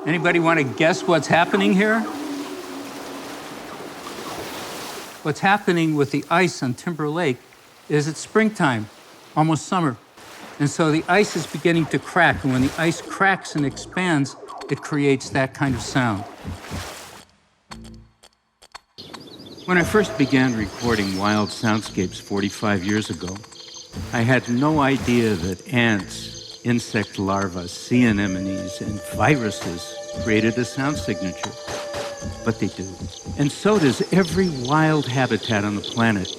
Anybody want to guess what's happening here? What's happening with the ice on Timber Lake is it's springtime, almost summer. And so the ice is beginning to crack, and when the ice cracks and expands, it creates that kind of sound. When I first began recording wild soundscapes 45 years ago, I had no idea that ants, insect larvae, sea anemones, and viruses created a sound signature. But they do. And so does every wild habitat on the planet.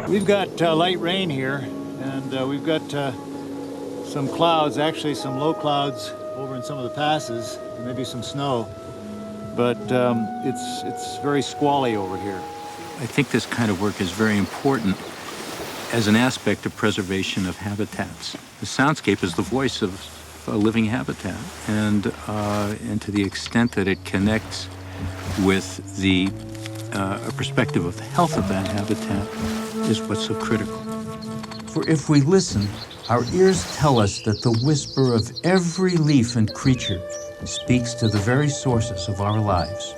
We've got light rain here, and we've got some clouds, actually some low clouds over in some of the passes, and maybe some snow. But it's very squally over here. I think this kind of work is very important as an aspect of preservation of habitats. The soundscape is the voice of a living habitat, and to the extent that it connects with the perspective of the health of that habitat is what's so critical. For if we listen, our ears tell us that the whisper of every leaf and creature speaks to the very sources of our lives.